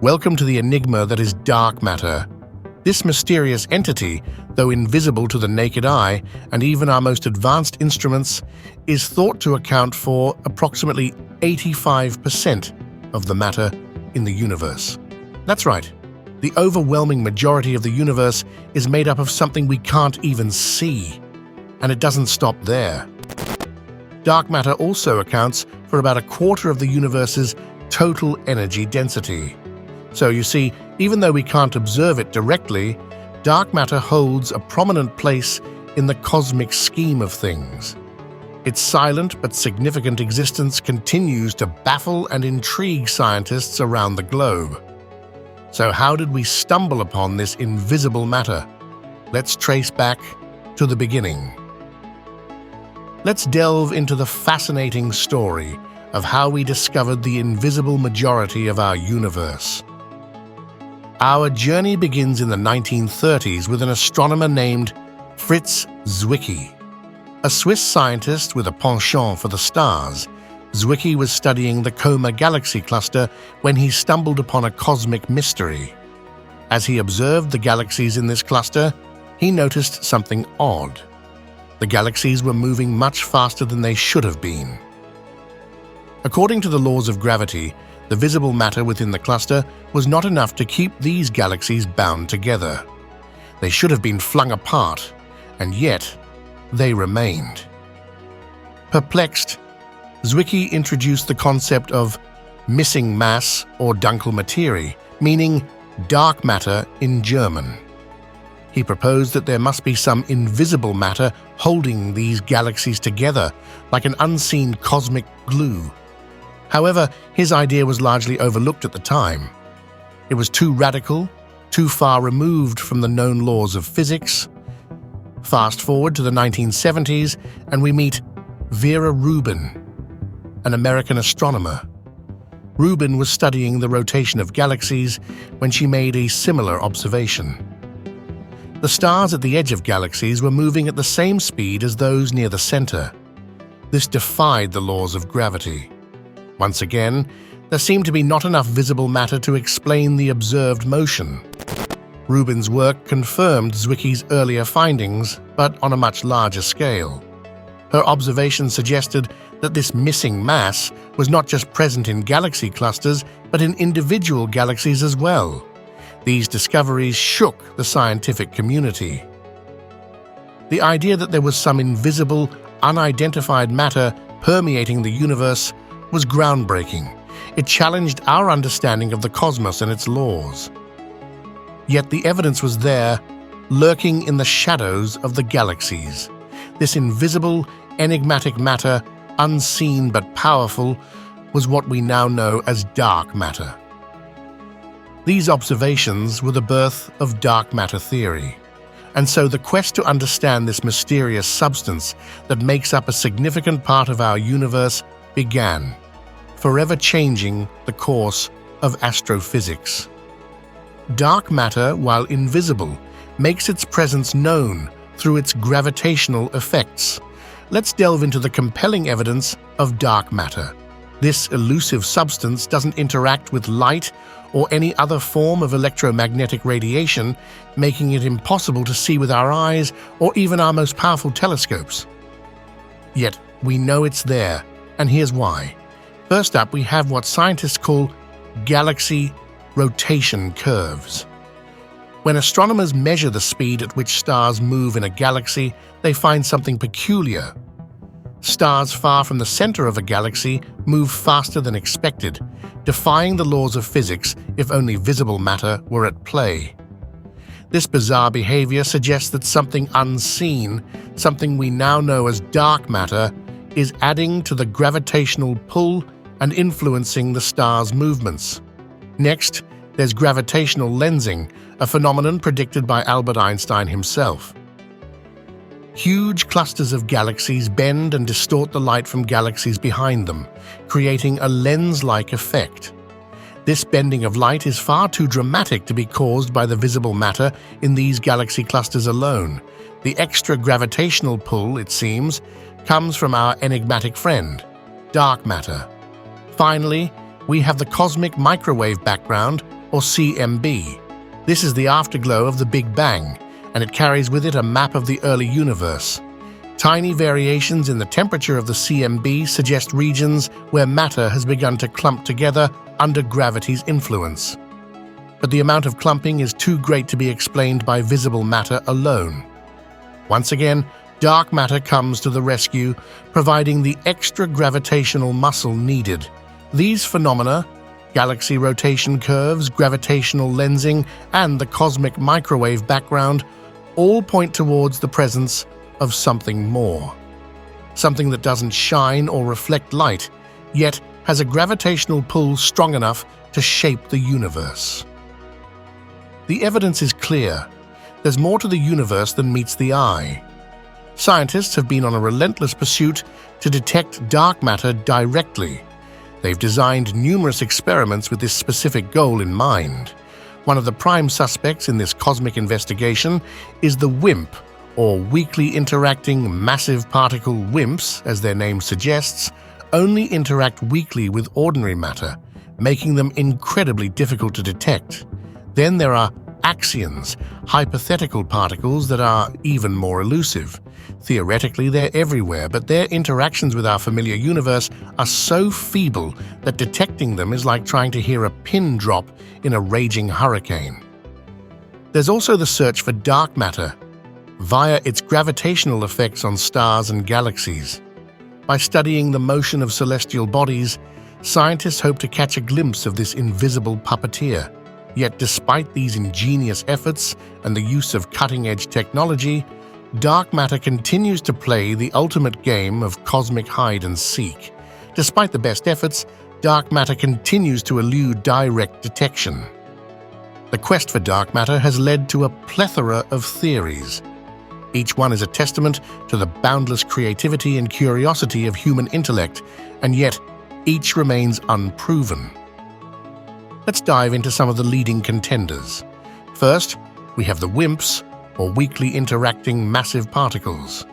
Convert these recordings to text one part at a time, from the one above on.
Welcome to the enigma that is dark matter. This mysterious entity, though invisible to the naked eye and even our most advanced instruments, is thought to account for approximately 85% of the matter in the universe. That's right. The overwhelming majority of the universe is made up of something we can't even see. And it doesn't stop there. Dark matter also accounts for about a quarter of the universe's total energy density. So you see, even though we can't observe it directly, dark matter holds a prominent place in the cosmic scheme of things. Its silent but significant existence continues to baffle and intrigue scientists around the globe. So how did we stumble upon this invisible matter? Let's trace back to the beginning. Let's delve into the fascinating story of how we discovered the invisible majority of our universe. Our journey begins in the 1930s with an astronomer named Fritz Zwicky. A Swiss scientist with a penchant for the stars, Zwicky was studying the Coma galaxy cluster when he stumbled upon a cosmic mystery. As he observed the galaxies in this cluster, he noticed something odd. The galaxies were moving much faster than they should have been. According to the laws of gravity, the visible matter within the cluster was not enough to keep these galaxies bound together. They should have been flung apart, and yet they remained. Perplexed, Zwicky introduced the concept of missing mass or dunkle Materie, meaning dark matter in German. He proposed that there must be some invisible matter holding these galaxies together, like an unseen cosmic glue. However, his idea was largely overlooked at the time. It was too radical, too far removed from the known laws of physics. Fast forward to the 1970s, and we meet Vera Rubin, an American astronomer. Rubin was studying the rotation of galaxies when she made a similar observation. The stars at the edge of galaxies were moving at the same speed as those near the center. This defied the laws of gravity. Once again, there seemed to be not enough visible matter to explain the observed motion. Rubin's work confirmed Zwicky's earlier findings, but on a much larger scale. Her observations suggested that this missing mass was not just present in galaxy clusters, but in individual galaxies as well. These discoveries shook the scientific community. The idea that there was some invisible, unidentified matter permeating the universe was groundbreaking. It challenged our understanding of the cosmos and its laws. Yet the evidence was there, lurking in the shadows of the galaxies. This invisible, enigmatic matter, unseen but powerful, was what we now know as dark matter. These observations were the birth of dark matter theory. And so the quest to understand this mysterious substance that makes up a significant part of our universe began, forever changing the course of astrophysics. Dark matter, while invisible, makes its presence known through its gravitational effects. Let's delve into the compelling evidence of dark matter. This elusive substance doesn't interact with light or any other form of electromagnetic radiation, making it impossible to see with our eyes or even our most powerful telescopes. Yet we know it's there, and here's why. First up, we have what scientists call galaxy rotation curves. When astronomers measure the speed at which stars move in a galaxy, they find something peculiar. Stars far from the center of a galaxy move faster than expected, defying the laws of physics if only visible matter were at play. This bizarre behavior suggests that something unseen, something we now know as dark matter, is adding to the gravitational pull and influencing the star's movements. Next, there's gravitational lensing, a phenomenon predicted by Albert Einstein himself. Huge clusters of galaxies bend and distort the light from galaxies behind them, creating a lens-like effect. This bending of light is far too dramatic to be caused by the visible matter in these galaxy clusters alone. The extra gravitational pull, it seems, comes from our enigmatic friend, dark matter. Finally, we have the cosmic microwave background, or CMB. This is the afterglow of the Big Bang, and it carries with it a map of the early universe. Tiny variations in the temperature of the CMB suggest regions where matter has begun to clump together under gravity's influence. But the amount of clumping is too great to be explained by visible matter alone. Once again, dark matter comes to the rescue, providing the extra gravitational muscle needed. These phenomena, galaxy rotation curves, gravitational lensing, and the cosmic microwave background, all point towards the presence of something more. Something that doesn't shine or reflect light, yet has a gravitational pull strong enough to shape the universe. The evidence is clear. There's more to the universe than meets the eye. Scientists have been on a relentless pursuit to detect dark matter directly. They've designed numerous experiments with this specific goal in mind. One of the prime suspects in this cosmic investigation is the WIMP, or Weakly Interacting Massive Particle WIMPs, as their name suggests, only interact weakly with ordinary matter, making them incredibly difficult to detect. Then there are axions, hypothetical particles that are even more elusive. Theoretically, they're everywhere, but their interactions with our familiar universe are so feeble that detecting them is like trying to hear a pin drop in a raging hurricane. There's also the search for dark matter via its gravitational effects on stars and galaxies. By studying the motion of celestial bodies, scientists hope to catch a glimpse of this invisible puppeteer. Yet despite these ingenious efforts and the use of cutting-edge technology, dark matter continues to play the ultimate game of cosmic hide-and-seek. Despite the best efforts, dark matter continues to elude direct detection. The quest for dark matter has led to a plethora of theories. Each one is a testament to the boundless creativity and curiosity of human intellect, and yet each remains unproven. Let's dive into some of the leading contenders. First, we have the WIMPs, or Weakly Interacting Massive Particles.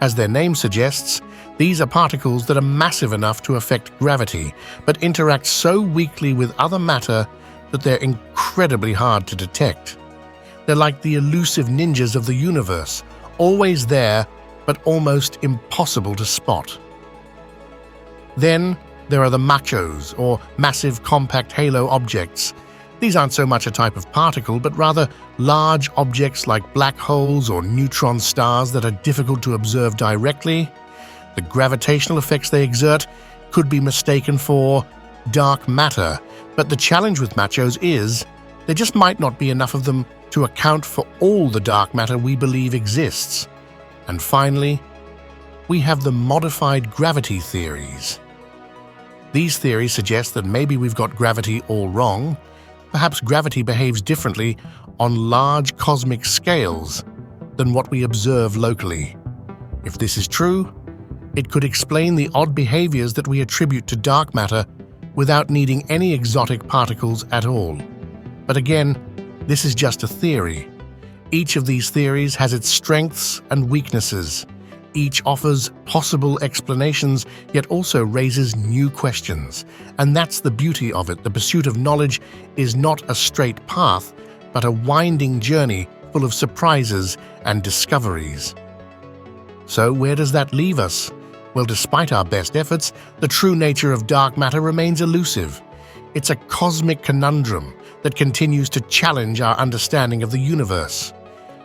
As their name suggests, these are particles that are massive enough to affect gravity, but interact so weakly with other matter that they're incredibly hard to detect. They're like the elusive ninjas of the universe, always there, but almost impossible to spot. Then, there are the machos, or massive compact halo objects. These aren't so much a type of particle, but rather large objects like black holes or neutron stars that are difficult to observe directly. The gravitational effects they exert could be mistaken for dark matter, but the challenge with machos is there just might not be enough of them to account for all the dark matter we believe exists. And finally, we have the modified gravity theories. These theories suggest that maybe we've got gravity all wrong. Perhaps gravity behaves differently on large cosmic scales than what we observe locally. If this is true, it could explain the odd behaviors that we attribute to dark matter without needing any exotic particles at all. But again, this is just a theory. Each of these theories has its strengths and weaknesses. Each offers possible explanations, yet also raises new questions. And that's the beauty of it. The pursuit of knowledge is not a straight path, but a winding journey full of surprises and discoveries. So where does that leave us? Well, despite our best efforts, the true nature of dark matter remains elusive. It's a cosmic conundrum that continues to challenge our understanding of the universe.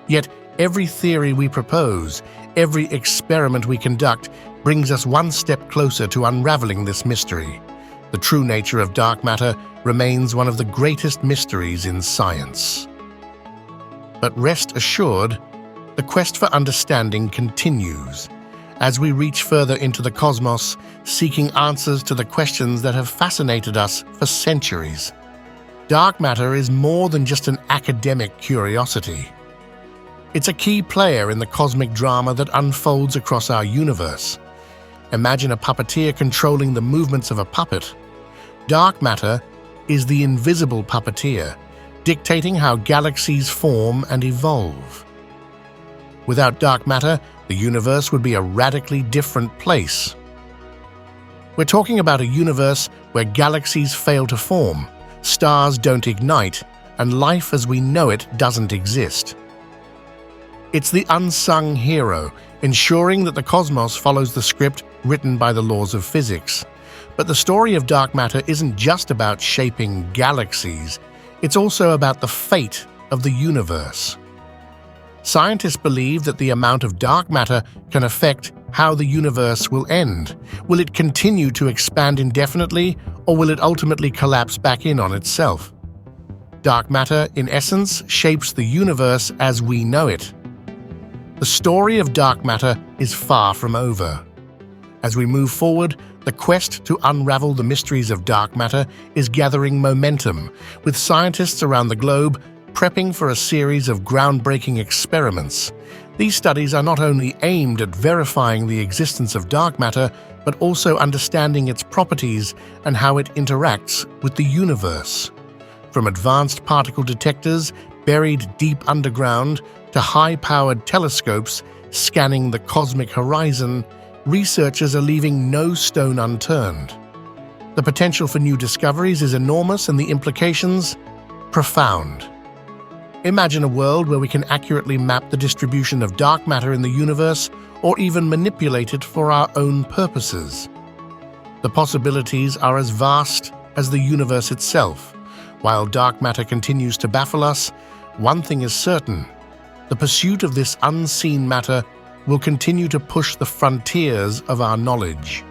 Yet every theory we propose, every experiment we conduct, brings us one step closer to unraveling this mystery. The true nature of dark matter remains one of the greatest mysteries in science. But rest assured, the quest for understanding continues. As we reach further into the cosmos, seeking answers to the questions that have fascinated us for centuries. Dark matter is more than just an academic curiosity. It's a key player in the cosmic drama that unfolds across our universe. Imagine a puppeteer controlling the movements of a puppet. Dark matter is the invisible puppeteer, dictating how galaxies form and evolve. Without dark matter, the universe would be a radically different place. We're talking about a universe where galaxies fail to form, stars don't ignite, and life as we know it doesn't exist. It's the unsung hero, ensuring that the cosmos follows the script written by the laws of physics. But the story of dark matter isn't just about shaping galaxies, it's also about the fate of the universe. Scientists believe that the amount of dark matter can affect how the universe will end. Will it continue to expand indefinitely, or will it ultimately collapse back in on itself? Dark matter, in essence, shapes the universe as we know it. The story of dark matter is far from over. As we move forward, the quest to unravel the mysteries of dark matter is gathering momentum, with scientists around the globe prepping for a series of groundbreaking experiments. These studies are not only aimed at verifying the existence of dark matter, but also understanding its properties and how it interacts with the universe. From advanced particle detectors buried deep underground to high-powered telescopes scanning the cosmic horizon, researchers are leaving no stone unturned. The potential for new discoveries is enormous and the implications profound. Imagine a world where we can accurately map the distribution of dark matter in the universe or even manipulate it for our own purposes. The possibilities are as vast as the universe itself. While dark matter continues to baffle us, one thing is certain: the pursuit of this unseen matter will continue to push the frontiers of our knowledge.